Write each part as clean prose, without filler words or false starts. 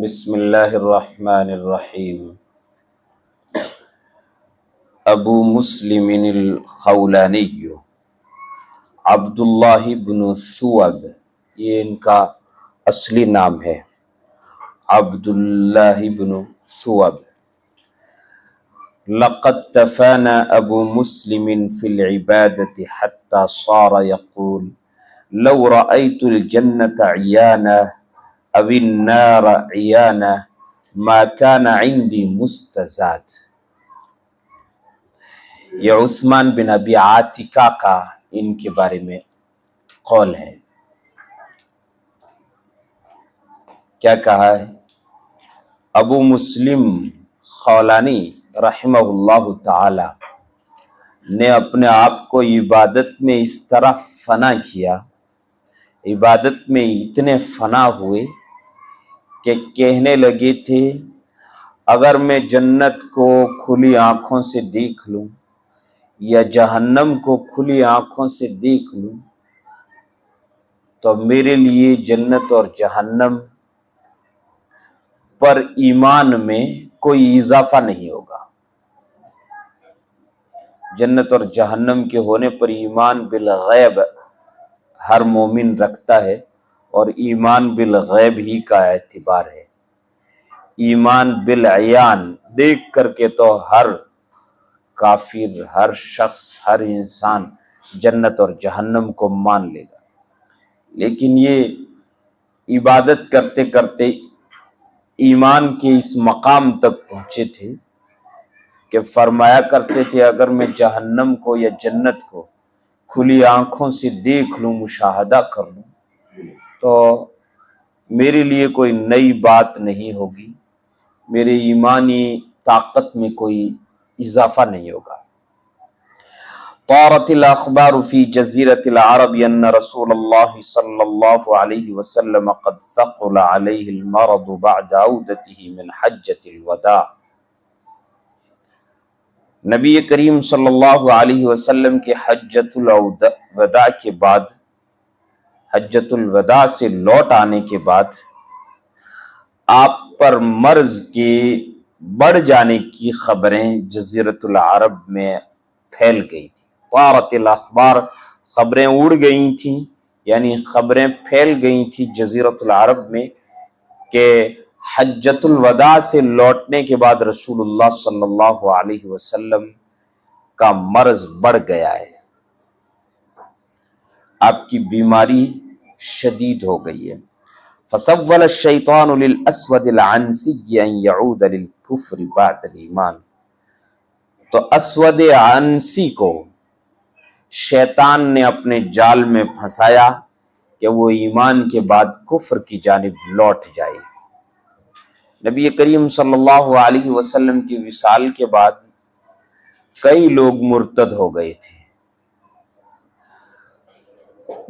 بسم اللہ الرحمن الرحیم۔ ابو مسلم الخولانی عبداللہ بن ثوب، یہ ان کا اصلی نام ہے، عبداللہ بن ثوب۔ لقد تفانى ابو مسلم في العبادة حتى صار يقول لو رأيت الجنة عيانا او النار عیانا ما كان عندي مستزاد۔ یہ عثمان بن ابی عاتکہ کا ان کے بارے میں قول ہے۔ کیا کہا ہے؟ ابو مسلم خولانی رحمہ اللہ تعالی نے اپنے آپ کو عبادت میں اس طرح فنا کیا، عبادت میں اتنے فنا ہوئے کہ کہنے لگے تھے اگر میں جنت کو کھلی آنکھوں سے دیکھ لوں یا جہنم کو کھلی آنکھوں سے دیکھ لوں تو میرے لیے جنت اور جہنم پر ایمان میں کوئی اضافہ نہیں ہوگا۔ جنت اور جہنم کے ہونے پر ایمان بالغیب ہر مومن رکھتا ہے، اور ایمان بالغیب ہی کا اعتبار ہے۔ ایمان بالعیان دیکھ کر کے تو ہر کافر، ہر شخص، ہر انسان جنت اور جہنم کو مان لے گا، لیکن یہ عبادت کرتے کرتے ایمان کے اس مقام تک پہنچے تھے کہ فرمایا کرتے تھے اگر میں جہنم کو یا جنت کو کھلی آنکھوں سے دیکھ لوں، مشاہدہ کر لوں تو میرے لیے کوئی نئی بات نہیں ہوگی، میرے ایمانی طاقت میں کوئی اضافہ نہیں ہوگا۔ طارت الاخبار فی جزیرۃ العرب ان رسول اللہ صلی اللہ علیہ وسلم قد ثقل علیہ المرض بعد عودته من حجۃ الوداع۔ نبی کریم صلی اللہ علیہ وسلم کے حجۃ الوداع کے بعد، حجۃ الوداع سے لوٹ آنے کے بعد آپ پر مرض کے بڑھ جانے کی خبریں جزیرۃ العرب میں پھیل گئی تھی۔ طارت الاخبار، خبریں اڑ گئی تھیں، یعنی خبریں پھیل گئی تھیں جزیرۃ العرب میں کہ حجۃ الوداع سے لوٹنے کے بعد رسول اللہ صلی اللہ علیہ وسلم کا مرض بڑھ گیا ہے، آپ کی بیماری شدید ہو گئی ہے۔ فسول الشیطان للاسود العنسی ان یعود للکفر بعد الایمان، تو اسود عنسی کو شیطان نے اپنے جال میں پھنسایا کہ وہ ایمان کے بعد کفر کی جانب لوٹ جائے۔ نبی کریم صلی اللہ علیہ وسلم کی وصال کے بعد کئی لوگ مرتد ہو گئے تھے۔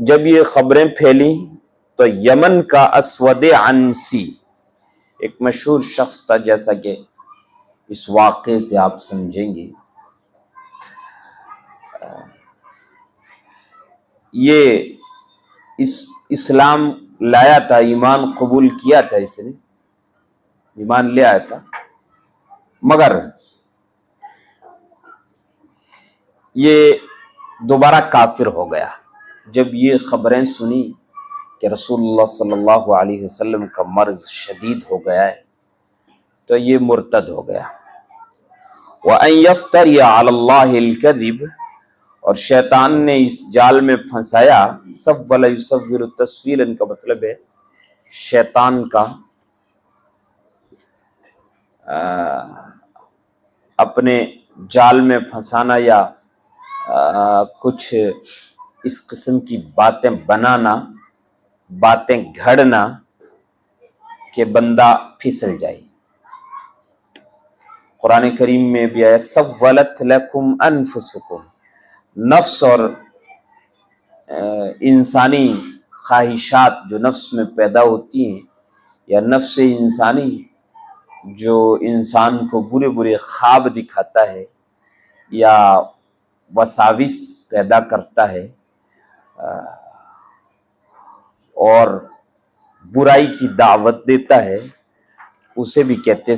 جب یہ خبریں پھیلیں تو یمن کا اسود عنسی ایک مشہور شخص تھا، جیسا کہ اس واقعے سے آپ سمجھیں گے۔ یہ اسلام لایا تھا، ایمان قبول کیا تھا، اس نے ایمان لے آیا تھا، مگر یہ دوبارہ کافر ہو گیا۔ جب یہ خبریں سنی کہ رسول اللہ صلی اللہ علیہ وسلم کا مرض شدید ہو گیا ہے تو یہ مرتد ہو گیا۔ وَأَن يَفْتَرِيَ عَلَى اللَّهِ الْكَذِبَ، اور شیطان نے اس جال میں پھنسایا۔ سَوَّلَ يُسَوِّلُ تَسْوِيلًا کا مطلب ہے شیطان کا اپنے جال میں پھنسانا یا کچھ اس قسم کی باتیں بنانا، باتیں گھڑنا کہ بندہ پھسل جائے۔ قرآن کریم میں بھی آیا سولت لکم انفسکم، نفس اور انسانی خواہشات جو نفس میں پیدا ہوتی ہیں، یا نفس انسانی جو انسان کو برے برے خواب دکھاتا ہے یا وساوس پیدا کرتا ہے اور برائی کی دعوت دیتا ہے، اسے بھی کہتے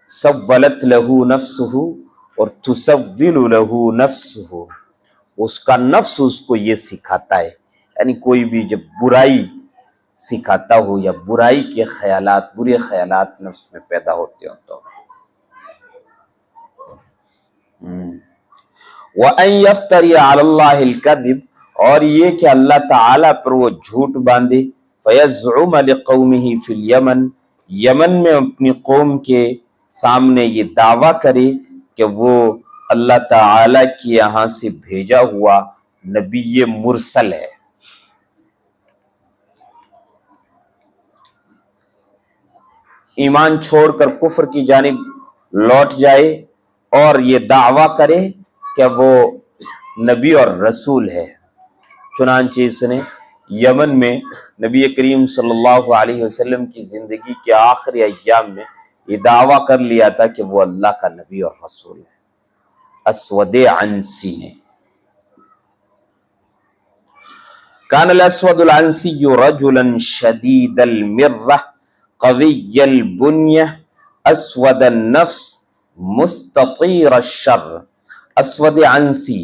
سولت لہو نفسہ اور تسول لہو نفسہ، اس کا نفس اس کو یہ سکھاتا ہے، یعنی کوئی بھی جب برائی سکھاتا ہو یا برائی کے خیالات، برے خیالات نفس میں پیدا ہوتے ہوں تو وَأَن يَفْتَرِيَ عَلَى اللَّهِ الْكَذِبَ، اور یہ کہ اللہ تعالیٰ پر وہ جھوٹ باندھے، فَيَزْعُمَ لِقَوْمِهِ فِي الْيَمَنِ، یمن میں اپنی قوم کے سامنے یہ دعویٰ کرے کہ وہ اللہ تعالیٰ کی یہاں سے بھیجا ہوا نبی مرسل ہے۔ ایمان چھوڑ کر کفر کی جانب لوٹ جائے اور یہ دعویٰ کرے کہ وہ نبی اور رسول ہے۔ چنانچہ اس نے یمن میں نبی کریم صلی اللہ علیہ وسلم کی زندگی کے آخری ایام میں یہ دعویٰ کر لیا تھا کہ وہ اللہ کا نبی اور رسول ہے۔ اسود عنسی نے، کان الاسود العنسی رجلا شدید المرہ قوی البنیہ اسود النفس مستطیر الشر۔ اسود عنسی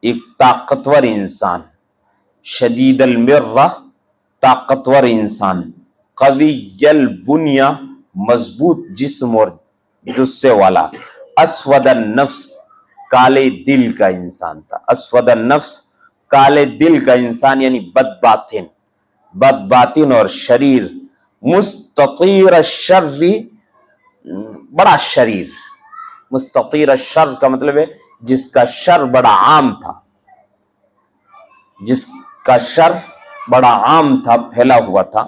ایک طاقتور انسان، شدید المرہ طاقتور انسان، قوی البنیہ مضبوط جسم اور جثے والا، اسود النفس کالے دل کا انسان تھا۔ اسود النفس کالے دل کا انسان یعنی بد باطن اور شریر، مستطیر الشر بڑا شریر، مستطیر الشر کا مطلب ہے جس کا شر بڑا عام تھا، جس کا شر بڑا عام تھا، پھیلا ہوا تھا۔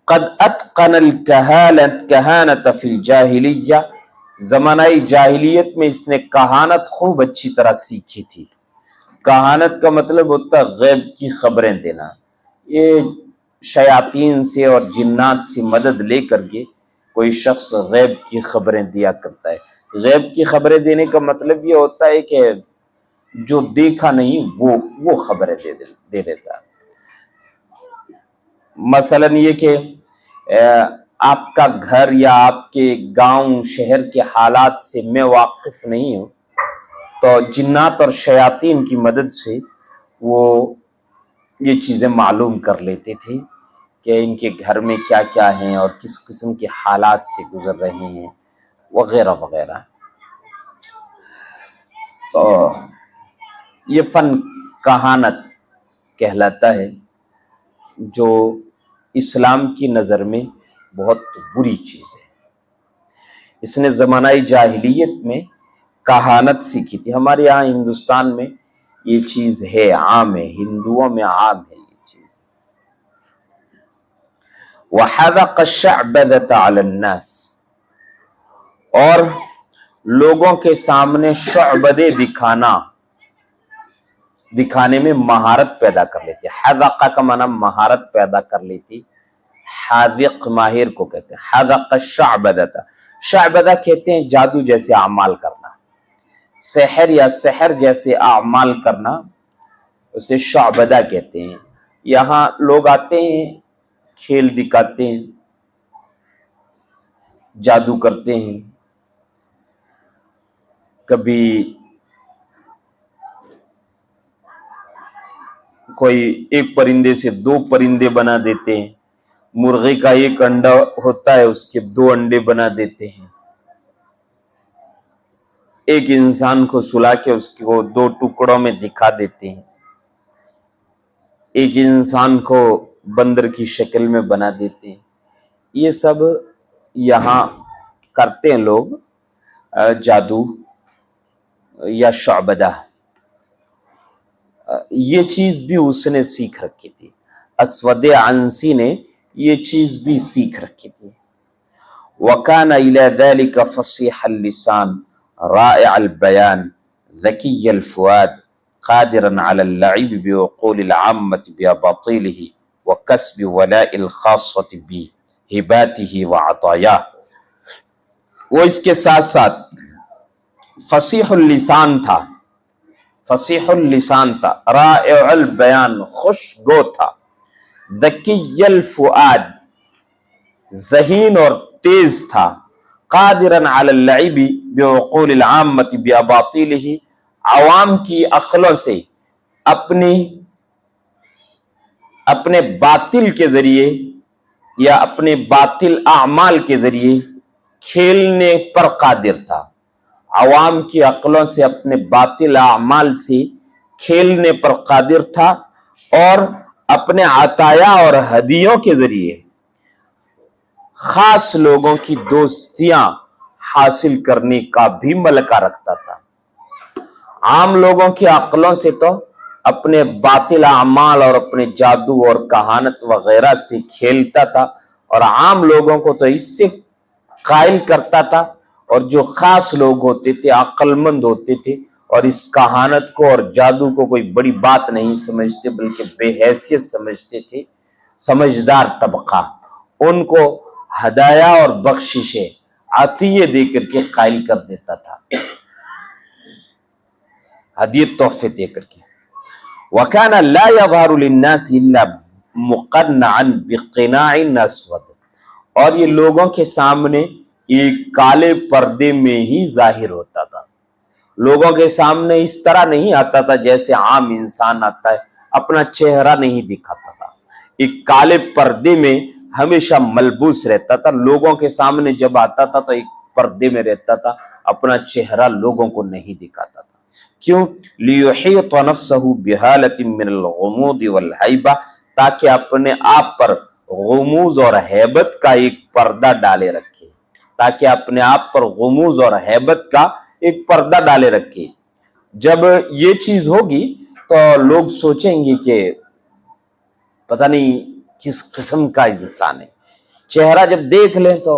قد اتقن الکہانۃ فی الجاہلیہ، زمانہ جاہلیت میں اس نے کہانت خوب اچھی طرح سیکھی تھی۔ کہانت کا مطلب ہوتا ہے غیب کی خبریں دینا، یہ شیاطین سے اور جنات سے مدد لے کر کے کوئی شخص غیب کی خبریں دیا کرتا ہے۔ غیب کی خبریں دینے کا مطلب یہ ہوتا ہے کہ جو دیکھا نہیں وہ خبریں دے دیتا ہے۔ مثلا یہ کہ آپ کا گھر یا آپ کے گاؤں شہر کے حالات سے میں واقف نہیں ہوں، تو جنات اور شیاطین کی مدد سے وہ یہ چیزیں معلوم کر لیتے تھے کہ ان کے گھر میں کیا کیا ہیں اور کس قسم کے حالات سے گزر رہے ہیں وغیرہ وغیرہ۔ تو یہ فن کہانت کہلاتا ہے، جو اسلام کی نظر میں بہت بری چیز ہے۔ اس نے زمانہ جاہلیت میں کہانت سیکھی تھی۔ ہمارے یہاں ہندوستان میں یہ چیز ہے، عام ہے، ہندوؤں میں عام ہے یہ چیز۔ وَحَذَقَ الشَّعْبَذَةَ عَلَى النَّاسِ، اور لوگوں کے سامنے شعبدے دکھانے میں مہارت پیدا کر لیتی۔ حذق کا معنی مہارت پیدا کر لیتی، حاذق ماہر کو کہتے ہیں۔ حذق الشعبدۃ، شعبدہ کہتے ہیں جادو جیسے اعمال کرنا، سحر یا سحر جیسے اعمال کرنا، اسے شعبدہ کہتے ہیں۔ یہاں لوگ آتے ہیں، کھیل دکھاتے ہیں، جادو کرتے ہیں، کبھی کوئی ایک پرندے سے دو پرندے بنا دیتے ہیں، مرغے کا ایک انڈا ہوتا ہے اس کے دو انڈے بنا دیتے ہیں، ایک انسان کو سلا کے اس کو دو ٹکڑوں میں دکھا دیتے ہیں، ایک انسان کو بندر کی شکل میں بنا دیتے ہیں۔ یہ سب یہاں کرتے ہیں لوگ، جادو یا شعبدہ۔ یہ چیز بھی اس نے سیکھ رکھی تھی، اسود عنسی نے یہ چیز بھی سیکھ رکھی تھی۔ وَكَانَ إِلَى ذَلِكَ فَصِيحَ اللِّسَانِ رَائِعَ الْبَيَانِ ذَكِيَّ الْفُؤَادِ قَادِرًا عَلَى اللَّعِبِ بِعُقُولِ الْعَامَّةِ بِأَبَاطِيلِهِ وَكَسْبِ وَلَاءِ الْخَاصَّةِ بِهِبَاتِهِ وَعَطَایَاهِ۔ وہ اس کے ساتھ ساتھ فصیح اللسان تھا، فصیح اللسان تھا، رائع البیان خوش گو تھا، ذکی الفؤاد، ذہین اور تیز تھا، قادرا علی اللعب بعقول العامة باباطیلہ، عوام کی عقلوں سے اپنے باطل کے ذریعے یا اپنے باطل اعمال کے ذریعے کھیلنے پر قادر تھا، عوام کی عقلوں سے اپنے باطل اعمال سے کھیلنے پر قادر تھا، اور اپنے عطایا اور ہدیوں کے ذریعے خاص لوگوں کی دوستیاں حاصل کرنے کا بھی ملکہ رکھتا تھا۔ عام لوگوں کی عقلوں سے تو اپنے باطل اعمال اور اپنے جادو اور کہانت وغیرہ سے کھیلتا تھا، اور عام لوگوں کو تو اس سے قائل کرتا تھا، اور جو خاص لوگ ہوتے تھے، عقل مند ہوتے تھے، اور اس کہانت کو اور جادو کو کوئی بڑی بات نہیں سمجھتے بلکہ بے حیثیت سمجھتے تھے، سمجھدار طبقہ، ان کو ہدایہ اور بخششیں عطیے دے کر کے قائل کر دیتا تھا، ہدیہ تحفے دے کر کے۔ وَكَانَ لَا يَظْهَرُ لِلنَّاسِ إِلَّا مُقَنَّعًا بِقِنَاعٍ أَسْوَدٍ، اور یہ لوگوں کے سامنے ایک کالے پردے میں ہی ظاہر ہوتا تھا، لوگوں کے سامنے اس طرح نہیں آتا تھا جیسے عام انسان آتا ہے، اپنا چہرہ نہیں دکھاتا تھا، ایک کالے پردے میں ہمیشہ ملبوس رہتا تھا، لوگوں کے سامنے جب آتا تھا تو ایک پردے میں رہتا تھا، اپنا چہرہ لوگوں کو نہیں دکھاتا تھا۔ کیوں؟ لِيُحِيطَ نَفْسَهُ بِحَالَةٍ مِّنَ الْغُمُوضِ وَالْهَيْبَةِ، تاکہ اپنے آپ پر غموض اور ہیبت کا ایک پردہ ڈالے رکھے، تاکہ اپنے آپ پر غموض اور ہیبت کا ایک پردہ ڈالے رکھے۔ جب یہ چیز ہوگی تو لوگ سوچیں گے کہ پتہ نہیں کس قسم کا انسان ہے، چہرہ جب دیکھ لیں تو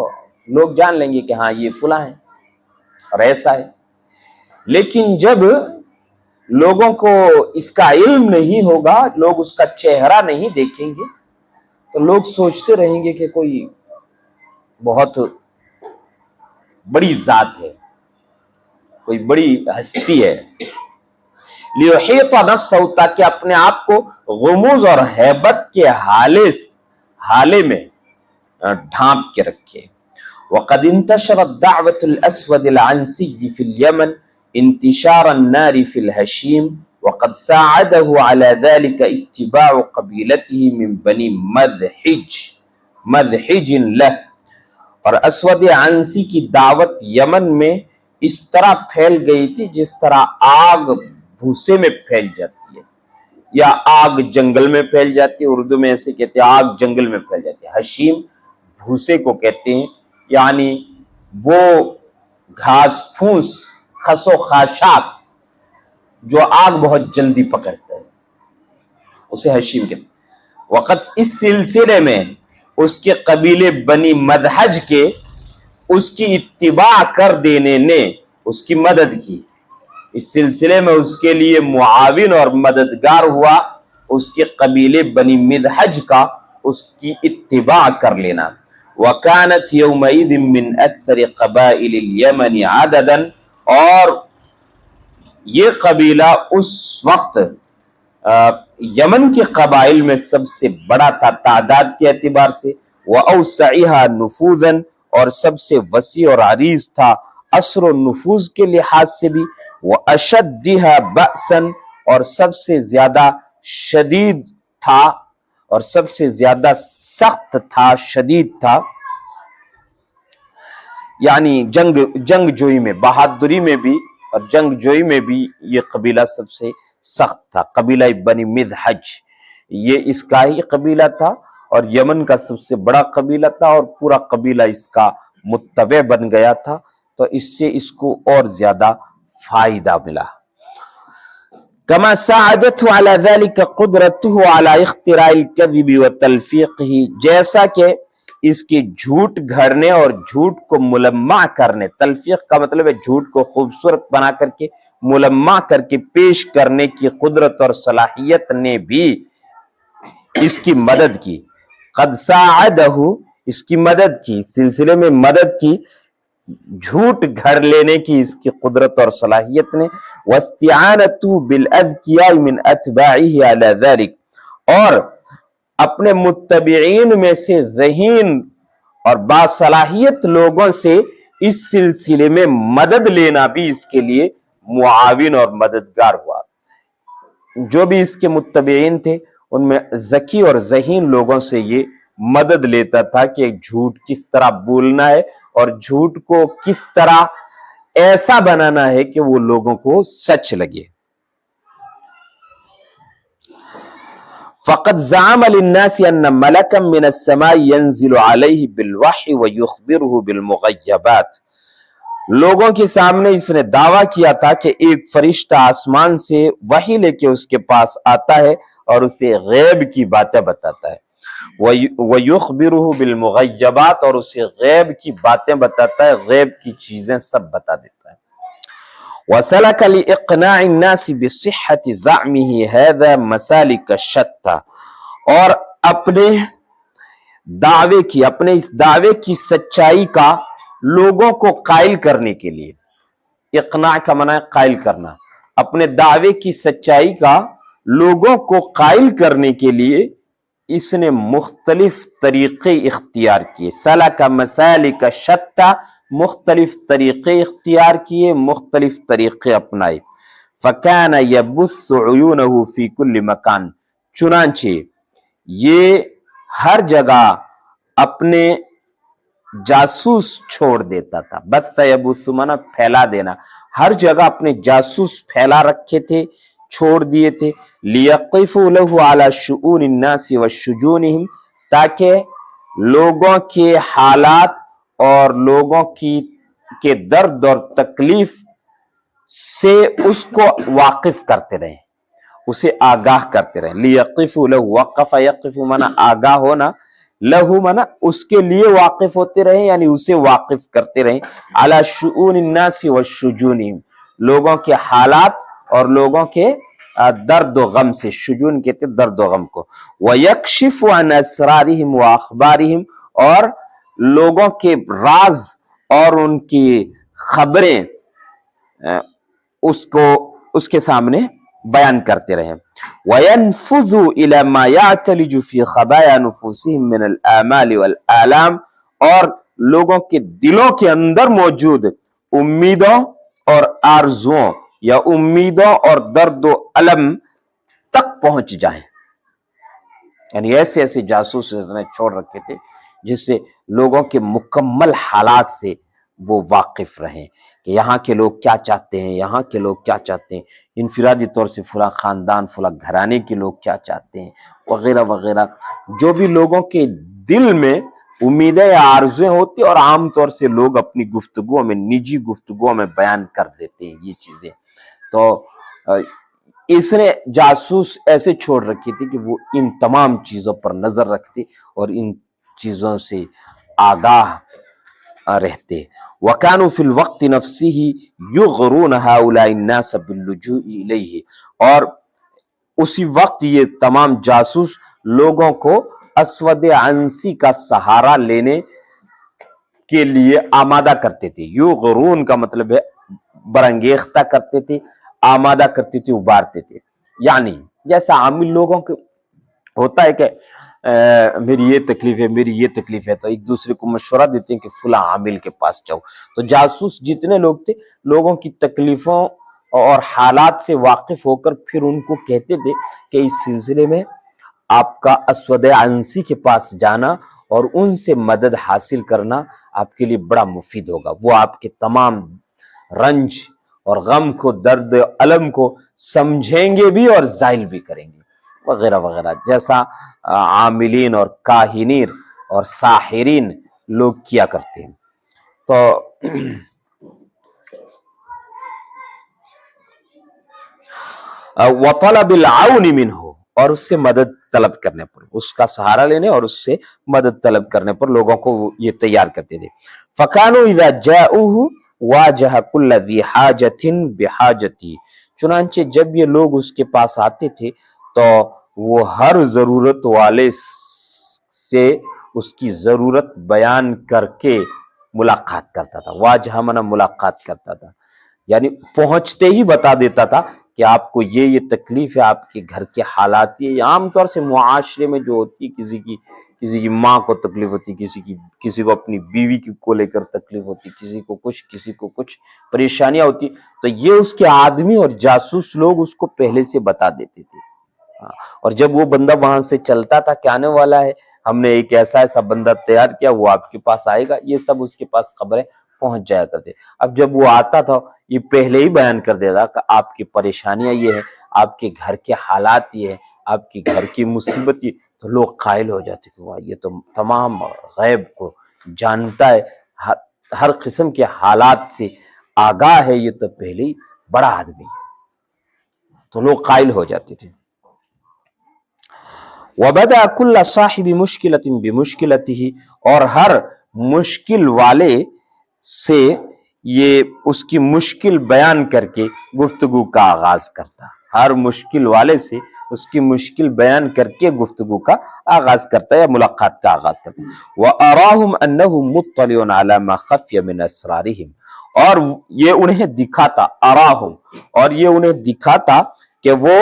لوگ جان لیں گے کہ ہاں یہ فلاں ہے اور ایسا ہے۔ لیکن جب لوگوں کو اس کا علم نہیں ہوگا، لوگ اس کا چہرہ نہیں دیکھیں گے، تو لوگ سوچتے رہیں گے کہ کوئی بہت بڑی ذات ہے، کوئی بڑی ہستی ہے۔ لِيُحِيطَ نَفْسَهُ، تاکہ اپنے آپ کو غموض اور ہیبت کے حالے میں ڈھانپ کے رکھے۔ وَقَدْ انتشرت دعوة الأسود العنسي في اليمن انتشار النار في الهشيم، وقد ساعده على ذلك اتباع قبيلته من بني مدحج له، اور اسود عنسی کی دعوت یمن میں اس طرح پھیل گئی تھی جس طرح آگ بھوسے میں پھیل جاتی ہے، یا آگ جنگل میں پھیل جاتی ہے، اردو میں ایسے کہتے ہیں آگ جنگل میں پھیل جاتی ہے۔ حشیم بھوسے کو کہتے ہیں، یعنی وہ گھاس پھوس، خس و خاشاک جو آگ بہت جلدی پکڑتا ہے، اسے حشیم کہتے ہیں۔ وقت اس سلسلے میں اس کے قبیلے بنی مدحج کے اس کی اتباع کر دینے نے اس کی مدد کی، اس سلسلے میں اس کے لیے معاون اور مددگار ہوا اس کے قبیلے بنی مدحج کا اس کی اتباع کر لینا۔ وَكَانَتْ يَوْمَئِذٍ مِّنْ أَكْثَرِ قَبَائِلِ الْيَمَنِ عَدَدًا، اور یہ قبیلہ اس وقت یمن کے قبائل میں سب سے بڑا تھا تعداد کے اعتبار سے، وَأَوْسَعِهَا نُفُوذًا، اور سب سے وسیع اور عریض تھا اثر و نفوذ کے لحاظ سے بھی، وَأَشَدِّهَا بَأْسًا، اور سب سے زیادہ شدید تھا اور سب سے زیادہ سخت تھا، شدید تھا، یعنی جنگ جوئی میں، بہادری میں بھی اور جنگ جوئی میں بھی یہ قبیلہ سب سے سخت تھا۔ قبیلہ بنی مدحج یہ اس کا ہی قبیلہ تھا اور یمن کا سب سے بڑا قبیلہ تھا، اور پورا قبیلہ اس کا متبع بن گیا تھا، تو اس سے اس کو اور زیادہ فائدہ ملا۔ كما ساعدته على ذلك قدرته على اختراع الكذب وتلفيقه، جیسا کہ اس کے جھوٹ گھڑنے اور جھوٹ کو ملمع کرنے، تلفیق کا مطلب ہے جھوٹ کو خوبصورت بنا کر کے ملمع کر کے پیش کرنے کی قدرت اور صلاحیت نے بھی اس کی مدد کی۔ قد ساعدہ، اس کی مدد کی، سلسلے میں مدد کی، جھوٹ گھڑ لینے کی اس کی قدرت اور صلاحیت نے۔ واستعانۃ بالاذکیاء من اتباعہ علی ذلک، اور اپنے متبعین میں سے ذہین اور باصلاحیت لوگوں سے اس سلسلے میں مدد لینا بھی اس کے لیے معاون اور مددگار ہوا۔ جو بھی اس کے متبعین تھے ان میں ذکی اور ذہین لوگوں سے یہ مدد لیتا تھا کہ جھوٹ کس طرح بولنا ہے اور جھوٹ کو کس طرح ایسا بنانا ہے کہ وہ لوگوں کو سچ لگے۔ فقد زعم للناس ان ملكا من السماء ينزل عليه بالوحي ويخبره بالمغيبات، لوگوں کے سامنے اس نے دعویٰ کیا تھا کہ ایک فرشتہ آسمان سے وحی لے کے اس کے پاس آتا ہے اور اسے غیب کی باتیں بتاتا ہے۔ وَيُخْبِرُهُ بِالْمُغَيَّبَاتِ، اور اسے غیب کی باتیں بتاتا ہے، غیب کی چیزیں سب بتا دیتا ہے۔ وَسَلَكَ لِإِقْنَاعِ النَّاسِ بِصِحَّةِ زَعْمِهِ هَذَا مَسَالِكَ شَتَّى، اور اپنے اس دعوے کی سچائی کا لوگوں کو قائل کرنے کے لیے، اقناع کا معنی ہے قائل کرنا، اپنے دعوے کی سچائی کا لوگوں کو قائل کرنے کے لیے اس نے مختلف طریقے اختیار کیے۔ سلک مسالک شتیٰ، مختلف طریقے اختیار کیے، مختلف طریقے اپنائے۔ فکان یبث عیونہ فی کل مکان، چنانچہ یہ ہر جگہ اپنے جاسوس چھوڑ دیتا تھا۔ بث یبث معنی پھیلا دینا، ہر جگہ اپنے جاسوس پھیلا رکھے تھے، چھوڑ دیے تھے۔ لیقفوا له علی شؤون الناس وشجونہم، تاکہ لوگوں کے حالات اور لوگوں کے درد اور تکلیف سے اس کو واقف کرتے رہیں، اسے آگاہ کرتے رہیں۔ لیقفوا له، وقف یقف معنی آگاہ ہونا، لہو منا اس کے لیے واقف ہوتے رہیں، یعنی اسے واقف کرتے رہیں۔ علی شؤون الناس وشجونہم، لوگوں کے حالات اور لوگوں کے درد و غم سے، شجون کہتے درد و غم کو۔ وَيَكْشِفُ عَنْ أَسْرَارِهِمْ وَأَخْبَارِهِمْ، اور لوگوں کے راز اور ان کی خبریں اس کے سامنے بیان کرتے رہیں۔ وَيَنْفُذُ إِلَى مَا يَعْتَلِجُ فِي خَبَايَا نُفُوسِهِمْ مِنَ الْآمَالِ وَالْآلَامِ، اور لوگوں کے دلوں کے اندر موجود امیدوں اور آرزوؤں یا امیدوں اور درد و علم تک پہنچ جائیں۔ یعنی ایسے ایسے جاسوس نے چھوڑ رکھے تھے جس سے لوگوں کے مکمل حالات سے وہ واقف رہیں کہ یہاں کے لوگ کیا چاہتے ہیں، یہاں کے لوگ کیا چاہتے ہیں، انفرادی طور سے فلاں خاندان فلاں گھرانے کے لوگ کیا چاہتے ہیں وغیرہ وغیرہ، جو بھی لوگوں کے دل میں امیدیں یا آرزویں ہوتی، اور عام طور سے لوگ اپنی گفتگوؤں میں، نجی گفتگوؤں میں بیان کر دیتے ہیں یہ چیزیں۔ تو اس نے جاسوس ایسے چھوڑ رکھی تھی کہ وہ ان تمام چیزوں پر نظر رکھتے اور ان چیزوں سے آگاہ رہتے۔ وَكَانُوا فِي الْوَقْتِ نَفْسِهِ يُغْرُونَ هَؤُلَاءِ النَّاسَ بِاللُّجُوءِ إِلَيْهِ، اور اسی وقت یہ تمام جاسوس لوگوں کو اسود عنسی کا سہارا لینے کے لیے آمادہ کرتے تھے۔ یغرون کا مطلب ہے برانگیختہ کرتے تھے، آمادہ کرتے تھے، ابارتے تھے۔ یعنی جیسا عامل لوگوں کو ہوتا ہے کہ میری یہ تکلیف ہے، میری یہ تکلیف ہے، تو ایک دوسرے کو مشورہ دیتے ہیں کہ فلاں عامل کے پاس جاؤ۔ تو جاسوس جتنے لوگ تھے لوگوں کی تکلیفوں اور حالات سے واقف ہو کر پھر ان کو کہتے تھے کہ اس سلسلے میں آپ کا اسود عنسی کے پاس جانا اور ان سے مدد حاصل کرنا آپ کے لیے بڑا مفید ہوگا، وہ آپ کے تمام رنج اور غم کو، درد علم کو سمجھیں گے بھی اور زائل بھی کریں گے وغیرہ وغیرہ، جیسا عاملین اور کاہنین اور ساحرین لوگ کیا کرتے ہیں۔ تو وطلب العون منہ، اور اس سے مدد طلب کرنے پر، اس کا سہارا لینے اور اس سے مدد طلب کرنے پر لوگوں کو یہ تیار کرتے تھے۔ فَكَانُوا إِذَا جَاءُوهُ وَاجَهَ كُلَّ ذِي حَاجَةٍ بِحَاجَتِهِ، چنانچہ جب یہ لوگ اس کے پاس آتے تھے تو وہ ہر ضرورت والے سے اس کی ضرورت بیان کر کے ملاقات کرتا تھا۔ واجہ منا ملاقات کرتا تھا، یعنی پہنچتے ہی بتا دیتا تھا کہ آپ کو یہ تکلیف ہے، آپ کے گھر کے حالات یہ عام طور سے معاشرے میں جو ہوتی ہے، کسی کی ماں کو تکلیف ہوتی، کسی کو اپنی بیوی کو لے کر تکلیف ہوتی، کسی کو کچھ پریشانیاں ہوتی، تو یہ اس کے آدمی اور جاسوس لوگ اس کو پہلے سے بتا دیتے تھے۔ اور جب وہ بندہ وہاں سے چلتا تھا کہ آنے والا ہے، ہم نے ایک ایسا بندہ تیار کیا، وہ آپ کے پاس آئے گا، یہ سب اس کے پاس خبریں پہنچ جایا کرتے۔ اب جب وہ آتا تھا یہ پہلے ہی بیان کر دیتا کہ آپ کی پریشانیاں یہ ہے، آپ کے گھر کے حالات یہ ہے، آپ کے گھر کی مصیبت یہ، تو لوگ قائل ہو جاتے کہ واہ یہ تو تمام غیب کو جانتا ہے، ہر قسم کے حالات سے آگاہ ہے، یہ تو پہلے ہی بڑا آدمی ہے، تو لوگ قائل ہو جاتے تھے۔ وَبَدَأَ كُلَّ صَاحِبِ مُشْكِلَةٍ بِمُشْكِلَتِهِ، اور ہر مشکل والے سے یہ اس کی مشکل بیان کر کے گفتگو کا آغاز کرتا، ہر مشکل والے سے اس کی مشکل بیان کر کے گفتگو کا آغاز کرتا یا ملاقات کا آغاز کرتا۔ وَأَرَاهُمْ أَنَّهُ مُطَّلِعٌ عَلَى مَا خَفِيَ مِنْ أَسْرَارِهِمْ، اور یہ انہیں دکھاتا، اراہم، اور یہ انہیں دکھاتا کہ وہ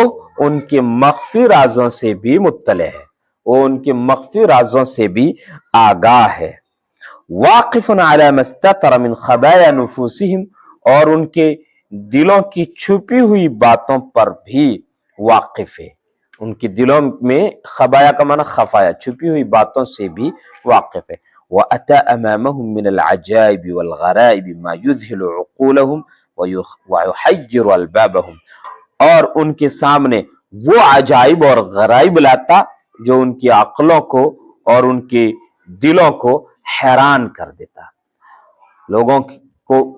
ان کے مخفی رازوں سے بھی مطلع ہے، وہ ان کے مخفی رازوں سے بھی آگاہ ہے۔ واقف علی ما استتر من خبایا نفوسہم، اور ان کے دلوں کی چھپی ہوئی باتوں پر بھی واقف ہے، ان کے دلوں میں خبایا کا معنی خفایا، چھپی ہوئی باتوں سے بھی واقف ہے۔ وَأَتَى أَمَامَهُم مِّنَ الْعَجَائِبِ وَالْغَرَائِبِ مَا يُذْهِلُ عُقُولَهُمْ وَيُحَيِّرُ أَلْبَابَهُم، اور ان کے سامنے وہ عجائب اور غرائب لاتا جو ان کی عقلوں کو اور ان کے دلوں کو حیران کر دیتا، لوگوں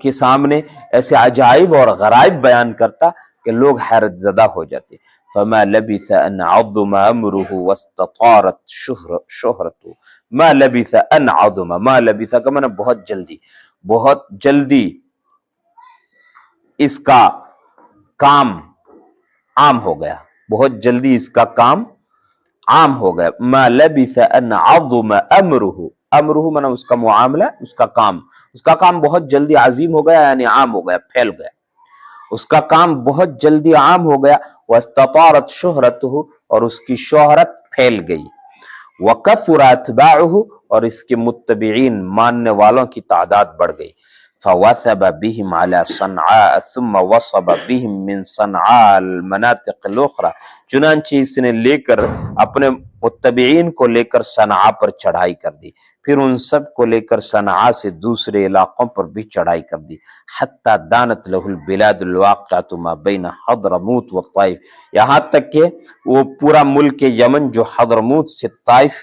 کے سامنے ایسے عجائب اور غرائب بیان کرتا کہ لوگ حیرت زدہ ہو جاتے۔ فما لبث ان عظم امره واستطارت شہرته، ما لبث ان عظم، ما لبث کا معنی بہت جلدی اس کا کام عام ہو گیا، بہت جلدی اس کا کام عام ہو گیا۔ ما لبث ان عظم امره، امره معنی اس کا معاملہ، اس کا کام بہت جلدی عظیم ہو گیا، یعنی عام ہو گیا، پھیل گیا، اس کا کام بہت جلدی عام ہو گیا۔ واستطارت شہرته، اور اس کی شہرت پھیل گئی۔ وکثر اتباعه، اور اس کے متبعین ماننے والوں کی تعداد بڑھ گئی۔ فوثب بهم على صنعاء ثم وصب بهم من صنعاء المناطق الاخرى، چنانچہ اس نے لے کر اپنے متبعین کو لے کر صنعاء پر چڑھائی کر دی، پھر ان سب کو لے کر صنعاء سے دوسرے علاقوں پر بھی چڑھائی کر دی۔ حتی دانت له البلاد الواقعة ما بین حضرموت والطائف، یہاں تک کہ وہ پورا ملک یمن جو حضرموت سے طائف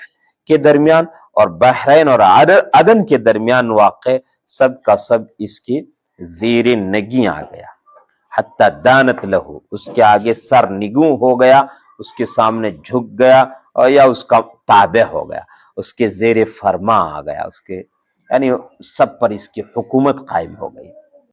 کے درمیان اور بحرین اور عدن کے درمیان واقع، سب کا سب اس کی زیر نگیں آ گیا۔ حتی دانت لہو، اس کے آگے سر نگوں ہو گیا، اس کے سامنے جھک گیا، اور یا اس کا تابع ہو گیا، اس کے زیر فرما آ گیا، اس کے یعنی سب پر اس کی حکومت قائم ہو گئی۔